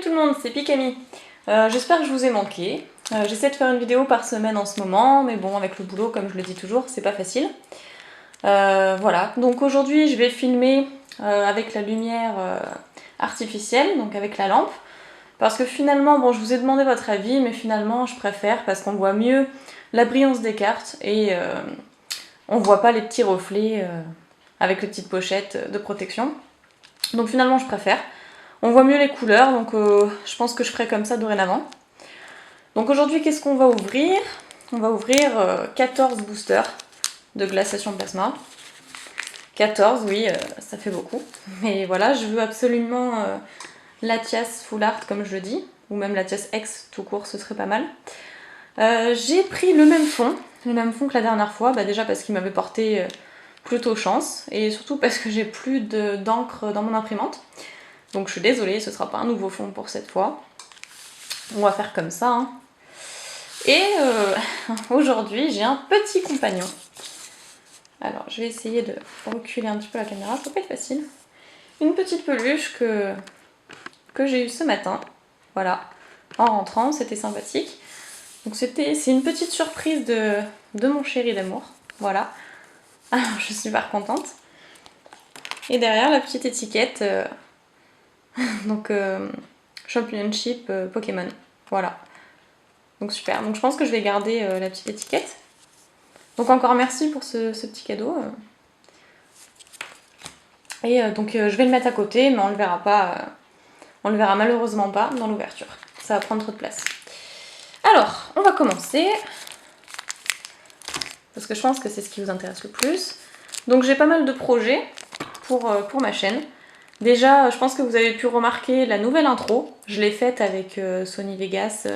tout le monde, c'est Pikami. J'espère que je vous ai manqué. J'essaie de faire une vidéo par semaine en ce moment, mais bon, avec le boulot, comme je le dis toujours, c'est pas facile. Voilà, donc aujourd'hui je vais filmer avec la lumière artificielle, donc avec la lampe, parce que finalement, bon, je vous ai demandé votre avis, mais finalement je préfère parce qu'on voit mieux la brillance des cartes et on voit pas les petits reflets avec les petites pochettes de protection. Donc finalement je préfère. On voit mieux les couleurs, donc je pense que je ferai comme ça dorénavant. Donc aujourd'hui, qu'est-ce qu'on va ouvrir? On va ouvrir 14 boosters de glaciation plasma. 14, oui, ça fait beaucoup. Mais voilà, je veux absolument Latias Full Art, comme je le dis, ou même Latias X tout court, ce serait pas mal. J'ai pris le même fond que la dernière fois, déjà parce qu'il m'avait porté plutôt chance, et surtout parce que j'ai plus d'encre dans mon imprimante. Donc je suis désolée, ce sera pas un nouveau fond pour cette fois. On va faire comme ça. Hein. Et aujourd'hui, j'ai un petit compagnon. Alors, je vais essayer de reculer un petit peu la caméra, ça peut pas être facile. Une petite peluche que j'ai eue ce matin. Voilà, en rentrant, c'était sympathique. Donc c'est une petite surprise de mon chéri d'amour. Voilà. Alors, je suis super contente. Et derrière, la petite étiquette... donc Championship Pokémon, voilà, donc super, donc je pense que je vais garder la petite étiquette. Donc encore merci pour ce petit cadeau. Et donc je vais le mettre à côté, mais on le verra pas, on le verra malheureusement pas dans l'ouverture, ça va prendre trop de place. Alors, on va commencer, parce que je pense que c'est ce qui vous intéresse le plus. Donc j'ai pas mal de projets pour ma chaîne. Déjà, je pense que vous avez pu remarquer la nouvelle intro. Je l'ai faite avec Sony Vegas.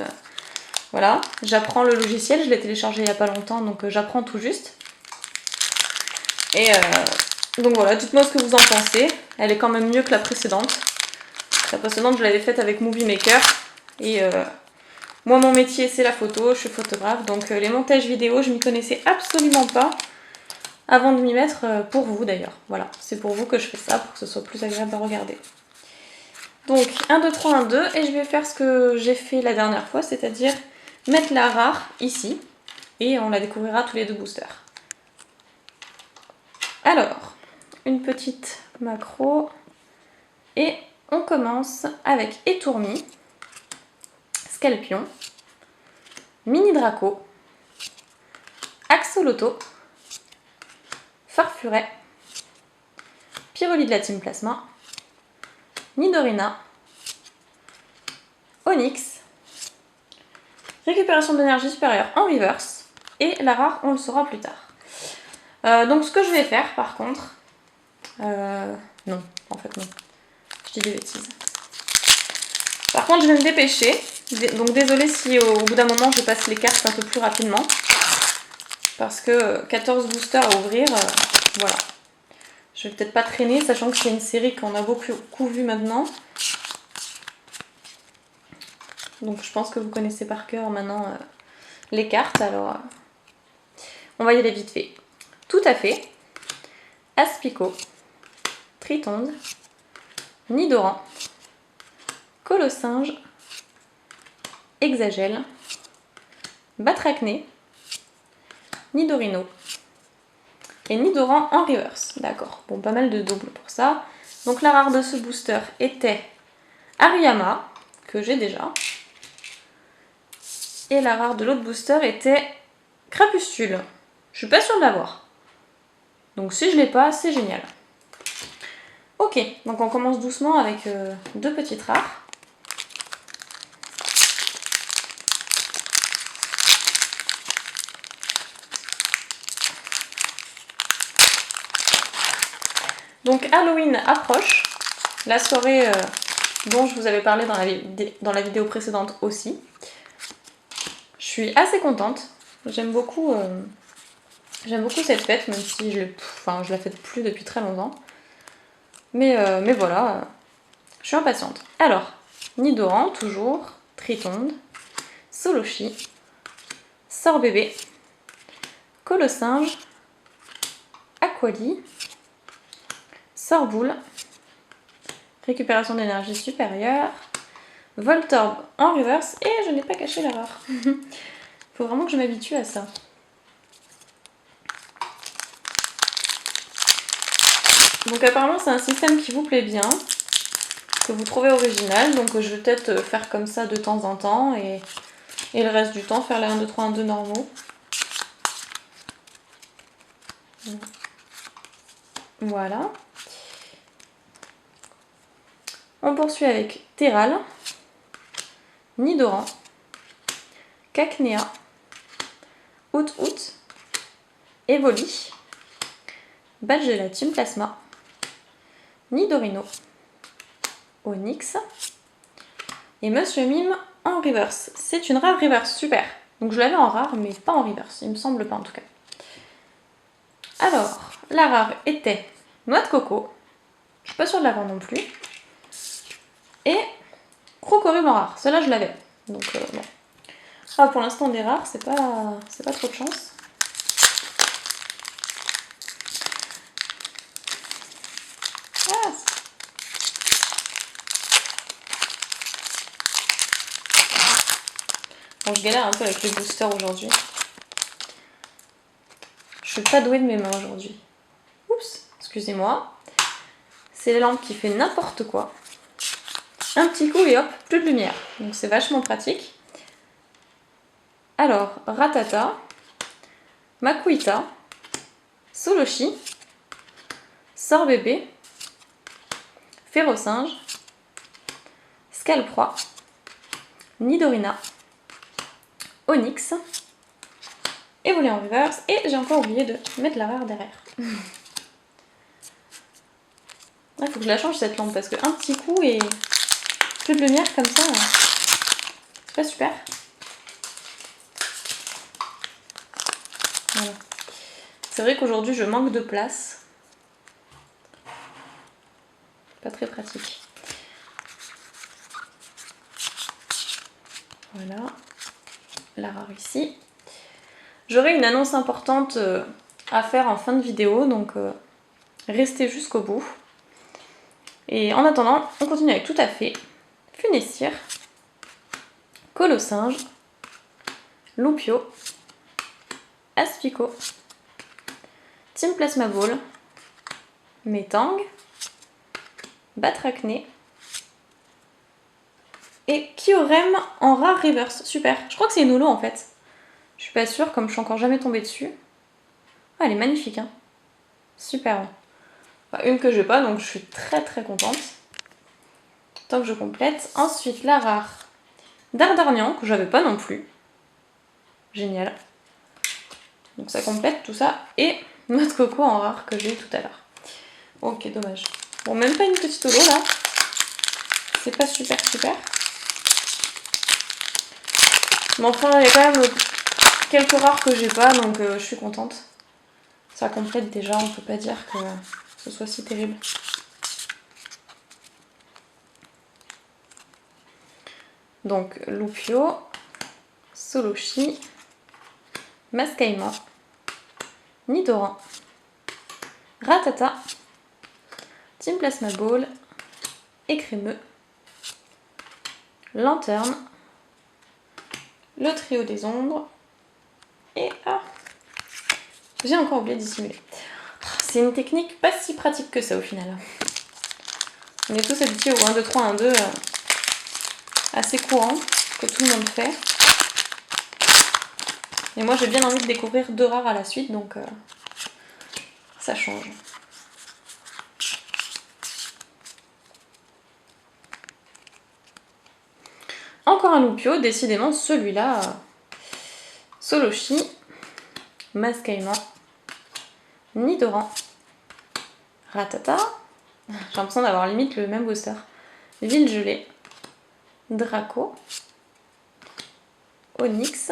Voilà, j'apprends le logiciel, je l'ai téléchargé il n'y a pas longtemps, donc j'apprends tout juste. Et donc voilà, dites-moi ce que vous en pensez. Elle est quand même mieux que la précédente. La précédente, je l'avais faite avec Movie Maker. Et moi, mon métier, c'est la photo, je suis photographe. Donc les montages vidéo, je m'y connaissais absolument pas. Avant de m'y mettre, pour vous d'ailleurs. Voilà, c'est pour vous que je fais ça, pour que ce soit plus agréable à regarder. Donc 1, 2, 3, 1, 2, et je vais faire ce que j'ai fait la dernière fois, c'est-à-dire mettre la rare ici, et on la découvrira tous les deux boosters. Alors, une petite macro, et on commence avec Étourmi, Scalpion, Mini Draco, Axoloto, Farfuret, Pyroli de la Team Plasma, Nidorina, Onyx, récupération d'énergie supérieure en reverse, et la rare on le saura plus tard. Donc ce que je vais faire par contre, non, en fait non, je dis des bêtises. Par contre je vais me dépêcher, donc désolée si au bout d'un moment je passe les cartes un peu plus rapidement, parce que 14 boosters à ouvrir, voilà. Je vais peut-être pas traîner, sachant que c'est une série qu'on a beaucoup vue maintenant. Donc je pense que vous connaissez par cœur maintenant les cartes, alors on va y aller vite fait. Tout à fait, Aspico, Tritonde, Nidoran, Colossinge, Hexagel, Batracné, Nidorino et Nidoran en reverse. D'accord, bon, pas mal de doubles pour ça. Donc la rare de ce booster était Hariyama, que j'ai déjà. Et la rare de l'autre booster était Crapustule. Je suis pas sûre de l'avoir. Donc si je l'ai pas, c'est génial. Ok, donc on commence doucement avec deux petites rares. Donc Halloween approche, la soirée dont je vous avais parlé dans la vidéo précédente aussi. Je suis assez contente, j'aime beaucoup cette fête, même si je la fête plus depuis très longtemps. Mais voilà, je suis impatiente. Alors, Nidoran, toujours, Tritonde, Solochi, Sorbébé, Colossinge, Aquali, Sorboule, récupération d'énergie supérieure, Voltorb en reverse et je n'ai pas caché la rare. Faut vraiment que je m'habitue à ça. Donc apparemment c'est un système qui vous plaît bien, que vous trouvez original, donc je vais peut-être faire comme ça de temps en temps et le reste du temps faire les 1, 2, 3, 1, 2 normaux. Voilà. On poursuit avec Terral, Nidoran, Cacnea, Out, Evoli, Badgela Team Plasma, Nidorino, Onix et Monsieur Mime en reverse. C'est une rare reverse, super. Donc je l'avais en rare mais pas en reverse, il me semble pas en tout cas. Alors, la rare était Noix de Coco, je suis pas sûre de l'avoir non plus, et Crocorium en rare, celle-là je l'avais, donc bon. Ah, pour l'instant des rares, c'est pas trop de chance. Ah, bon, je galère un peu avec les boosters aujourd'hui. Je suis pas douée de mes mains aujourd'hui. Oups, excusez-moi. C'est la lampe qui fait n'importe quoi. Un petit coup et hop, plus de lumière. Donc c'est vachement pratique. Alors, Ratata, Makuita, Soloshi, Sorbébé, Férocinge, Scalproie, Nidorina, Onix, Evoli en reverse, et j'ai encore oublié de mettre la rare derrière. Il faut que je la change cette lampe parce qu'un petit coup et plus de lumière comme ça, c'est pas super. Voilà. C'est vrai qu'aujourd'hui je manque de place. Pas très pratique. Voilà. La rare ici. J'aurai une annonce importante à faire en fin de vidéo, donc restez jusqu'au bout. Et en attendant, on continue avec Tout à fait, Funessir, Colossinge, Loupio, Aspico, Team Plasma Ball, Metang, Batracné et Kyurem en rare reverse. Super, je crois que c'est une holo en fait. Je suis pas sûre, comme je suis encore jamais tombée dessus. Ah, elle est magnifique, hein. Super. Enfin, une que j'ai pas, donc je suis très très contente. Tant que je complète. Ensuite, la rare Dardarnian, que j'avais pas non plus. Génial. Donc ça complète tout ça. Et Noix de Coco en rare que j'ai eu tout à l'heure. Ok, dommage. Bon, même pas une petite holo là. C'est pas super. Mais enfin, il y a quand même quelques rares que j'ai pas, donc je suis contente. Ça complète déjà, on peut pas dire que ce soit si terrible. Donc Loupio, Soloshi, Mascaïman, Nidoran, Ratata, Team Plasma Ball, Écrémeux, Lanterne, le trio des ombres, et ah, j'ai encore oublié de dissimuler. C'est une technique pas si pratique que ça au final. On est tous habitués au 1, 2, 3, 1, 2 assez courant, que tout le monde fait. Et moi j'ai bien envie de découvrir 2 rares à la suite, donc ça change. Encore un Loupio, décidément celui-là, Soloshi, Mascaïman, Nidoran, Ratata, j'ai l'impression d'avoir limite le même booster, Ville Gelée, Draco, Onix,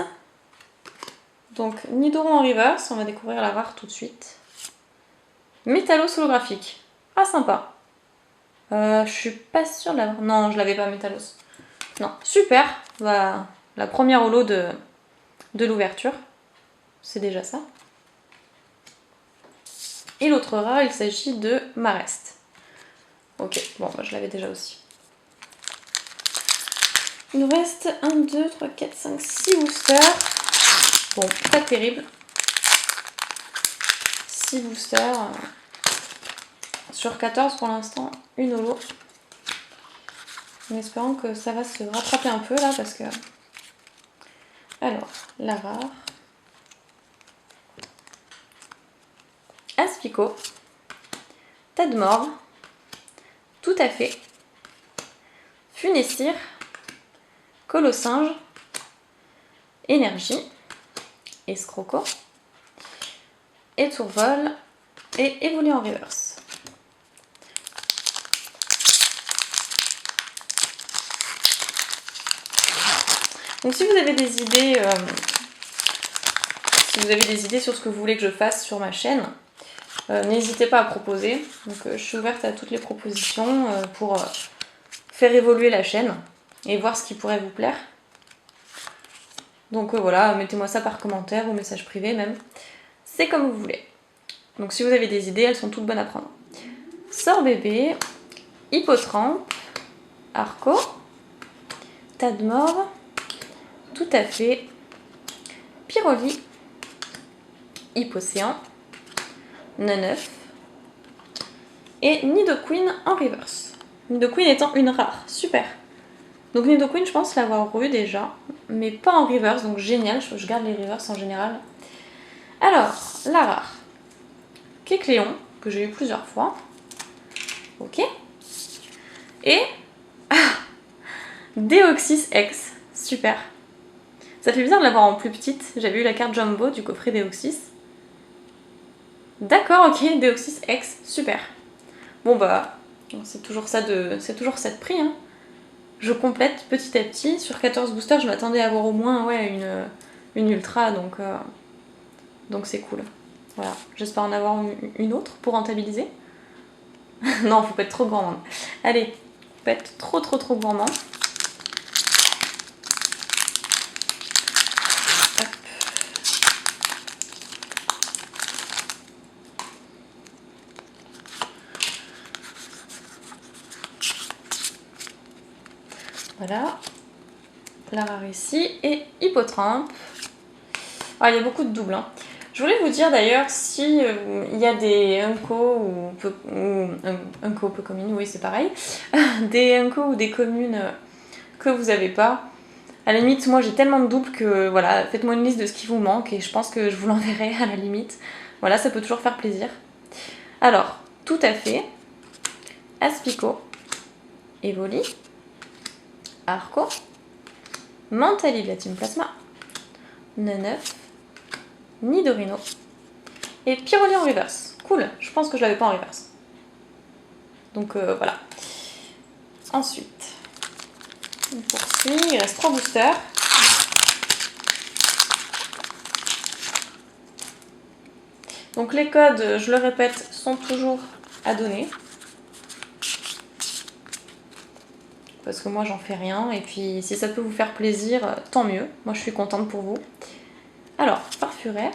donc Nidoran en reverse, on va découvrir la rare tout de suite. Métallos holographique, ah sympa. Je suis pas sûre de l'avoir, non je l'avais pas Métallos. Non, super, bah, la première holo de l'ouverture, c'est déjà ça. Et l'autre rare, il s'agit de Marest. Ok, bon, bah, je l'avais déjà aussi. Il nous reste 1, 2, 3, 4, 5, 6 boosters. Bon, pas terrible. 6 boosters. Sur 14 pour l'instant, une holo. En espérant que ça va se rattraper un peu là parce que... Alors, la rare. Aspico. Tadmor. Tout à fait. Funessir. Colossinge. Énergie. Escroco. Étourvol. Et évoluer en reverse. Donc si vous avez des idées, sur ce que vous voulez que je fasse sur ma chaîne, n'hésitez pas à proposer. Donc je suis ouverte à toutes les propositions pour faire évoluer la chaîne et voir ce qui pourrait vous plaire. Donc voilà, mettez-moi ça par commentaire ou message privé même. C'est comme vous voulez. Donc si vous avez des idées, elles sont toutes bonnes à prendre. Sort bébé, Hippotrampe, Arco, Tadmor, tout à fait, Pyroli, Hippocéan, Neneuf et Nidoqueen en reverse. Nidoqueen étant une rare, super. Donc Nidoqueen, je pense l'avoir eu déjà, mais pas en reverse, donc génial, je garde les reverse en général. Alors, la rare, Kecléon, que j'ai eu plusieurs fois. Ok. Et Deoxys X, super. Ça fait bizarre de l'avoir en plus petite. J'avais eu la carte Jumbo du coffret Deoxys. D'accord, ok, Deoxys X, super. Bon bah, c'est toujours ça de prix. Hein. Je complète petit à petit. Sur 14 boosters, je m'attendais à avoir au moins ouais, une ultra, donc c'est cool. Voilà, j'espère en avoir une autre pour rentabiliser. Non, faut pas être trop gourmand. Allez, faut pas être trop gourmand. Voilà, la rare ici et Hippotrampe. Ah, il y a beaucoup de doubles. Hein. Je voulais vous dire d'ailleurs si il y a des Unco ou Unco peu communes, oui c'est pareil, des Unco ou des communes que vous n'avez pas. À la limite, moi j'ai tellement de doubles que voilà, faites-moi une liste de ce qui vous manque et je pense que je vous l'enverrai à la limite. Voilà, ça peut toujours faire plaisir. Alors, tout à fait, Aspico, Evoli, Arco, Mentali de la Team Plasma, Neneuf, Nidorino et Pyroli en reverse. Cool, je pense que je l'avais pas en reverse. Donc voilà. Ensuite, on poursuit, il reste 3 boosters. Donc les codes, je le répète, sont toujours à donner. Parce que moi j'en fais rien, et puis si ça peut vous faire plaisir, tant mieux. Moi je suis contente pour vous. Alors, Farfuret,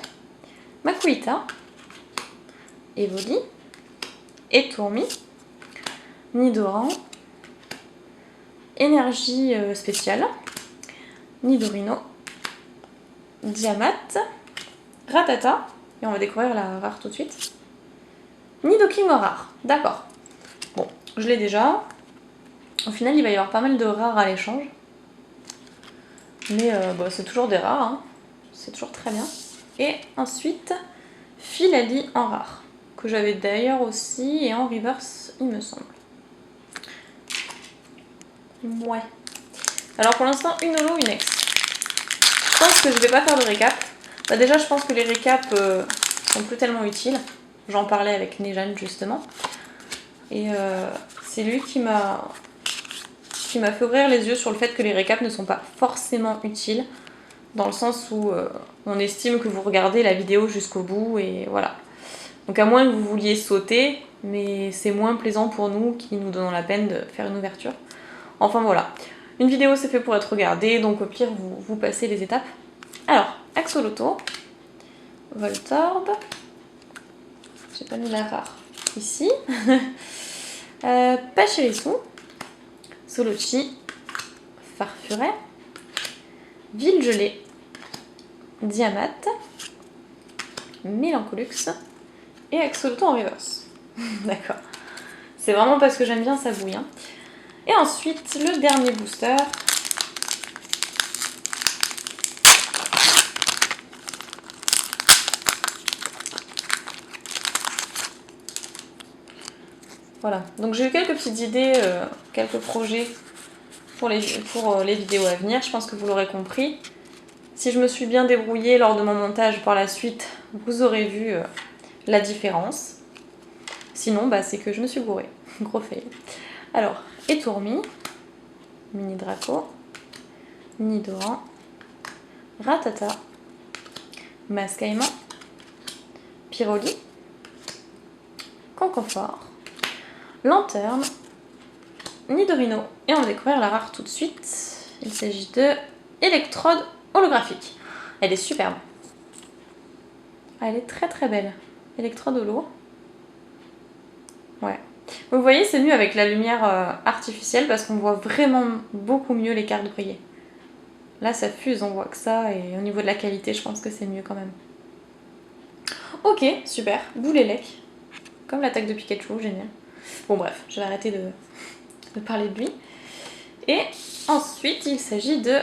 Makuhita, Evoli, Étourmi, Nidoran, Énergie spéciale, Nidorino, Diamat, Ratata, et on va découvrir la rare tout de suite. Nidoking en rare, d'accord. Bon, je l'ai déjà. Au final, il va y avoir pas mal de rares à l'échange. Mais bah, c'est toujours des rares, hein. C'est toujours très bien. Et ensuite, Filali en rare, que j'avais d'ailleurs aussi, et en reverse, il me semble. Ouais. Alors pour l'instant, une holo, une ex. Je pense que je vais pas faire de récap. Bah déjà, je pense que les récaps sont plus tellement utiles. J'en parlais avec Nejan justement. Et c'est lui qui m'a fait ouvrir les yeux sur le fait que les récaps ne sont pas forcément utiles. Dans le sens où on estime que vous regardez la vidéo jusqu'au bout et voilà. Donc à moins que vous vouliez sauter, mais c'est moins plaisant pour nous qui nous donnons la peine de faire une ouverture. Enfin voilà. Une vidéo c'est fait pour être regardée, donc au pire vous passez les étapes. Alors, Axoloto, Voltorb, j'ai pas mis la rare ici, Pachirisu, Solochi, Farfuret, Ville Gelée, Diamat, Mélancolux et Axolotl en reverse. D'accord. C'est vraiment parce que j'aime bien sa bouille. Hein. Et ensuite, le dernier booster. Voilà, donc j'ai eu quelques petites idées, quelques projets pour les vidéos à venir, je pense que vous l'aurez compris. Si je me suis bien débrouillée lors de mon montage par la suite, vous aurez vu la différence. Sinon, bah, c'est que je me suis gourée. Gros fail. Alors, Étourmi, Mini Draco, Nidoran, Ratata, Mascaïman, Pyroli, Concoffort, Lanterne, Nidorino. Et on va découvrir la rare tout de suite. Il s'agit de Électrode holographique. Elle est superbe. Elle est très très belle. Électrode holo. Ouais. Vous voyez, c'est mieux avec la lumière artificielle parce qu'on voit vraiment beaucoup mieux les cartes briller. Là, ça fuse, on voit que ça. Et au niveau de la qualité, je pense que c'est mieux quand même. Ok, super. Boulélec. Comme l'attaque de Pikachu, génial. Bon bref, je vais arrêter de parler de lui. Et ensuite, il s'agit de...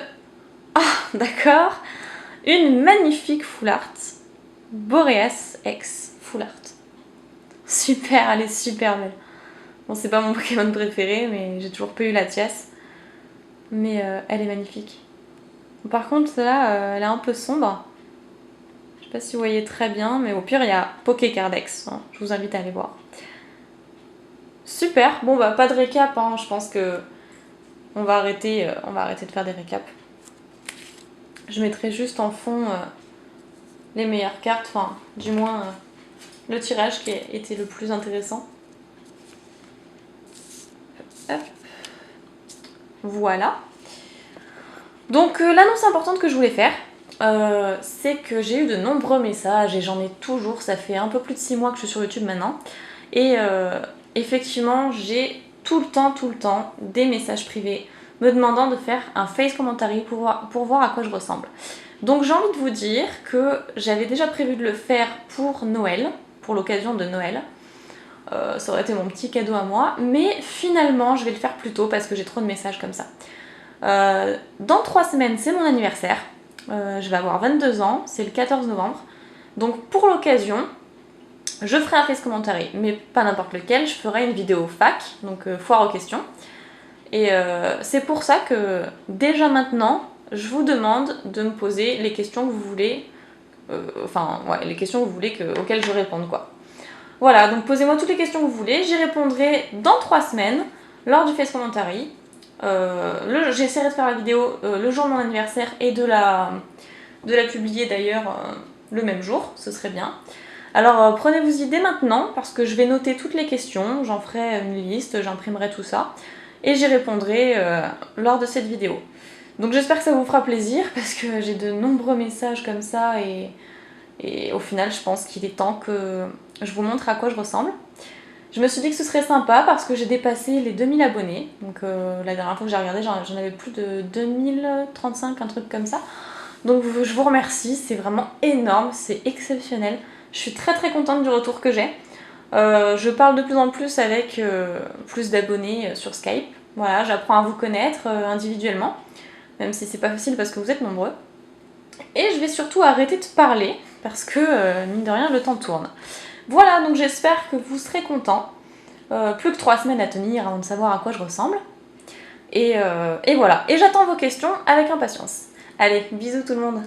Ah, d'accord. Une magnifique full art. Boreas X full art. Super, elle est super belle. Bon, c'est pas mon Pokémon préféré, mais j'ai toujours pas eu la Tias. Mais elle est magnifique. Par contre, là, elle est un peu sombre. Je sais pas si vous voyez très bien, mais au pire, il y a Pokécardex. Hein. Je vous invite à aller voir. Super, bon bah pas de récap, hein. Je pense que on va arrêter de faire des récaps. Je mettrai juste en fond les meilleures cartes, enfin du moins le tirage qui a été le plus intéressant. Hop. Voilà. Donc l'annonce importante que je voulais faire, c'est que j'ai eu de nombreux messages et j'en ai toujours, ça fait un peu plus de 6 mois que je suis sur YouTube maintenant. Et effectivement, j'ai tout le temps des messages privés me demandant de faire un face commentary pour voir à quoi je ressemble. Donc j'ai envie de vous dire que j'avais déjà prévu de le faire pour Noël, pour l'occasion de Noël. Ça aurait été mon petit cadeau à moi, mais finalement je vais le faire plus tôt parce que j'ai trop de messages comme ça. Dans 3 semaines, c'est mon anniversaire. Je vais avoir 22 ans, c'est le 14 novembre. Donc pour l'occasion, je ferai un face commentary, mais pas n'importe lequel. Je ferai une vidéo fac, donc foire aux questions. Et c'est pour ça que déjà maintenant, je vous demande de me poser les questions que vous voulez. Les questions que vous voulez auxquelles je réponde, quoi. Voilà, donc posez-moi toutes les questions que vous voulez. J'y répondrai dans 3 semaines, lors du face commentary. J'essaierai de faire la vidéo le jour de mon anniversaire et de la publier d'ailleurs le même jour, ce serait bien. Alors prenez-vous-y dès maintenant parce que je vais noter toutes les questions, j'en ferai une liste, j'imprimerai tout ça et j'y répondrai lors de cette vidéo. Donc j'espère que ça vous fera plaisir parce que j'ai de nombreux messages comme ça et au final je pense qu'il est temps que je vous montre à quoi je ressemble. Je me suis dit que ce serait sympa parce que j'ai dépassé les 2000 abonnés. Donc la dernière fois que j'ai regardé, j'en avais plus de 2035, un truc comme ça. Donc je vous remercie, c'est vraiment énorme, c'est exceptionnel. Je suis très très contente du retour que j'ai. Je parle de plus en plus avec plus d'abonnés sur Skype. Voilà, j'apprends à vous connaître individuellement, même si c'est pas facile parce que vous êtes nombreux. Et je vais surtout arrêter de parler parce que, mine de rien, le temps tourne. Voilà, donc j'espère que vous serez contents. Plus que 3 semaines à tenir avant de savoir à quoi je ressemble. Et voilà, et j'attends vos questions avec impatience. Allez, bisous tout le monde!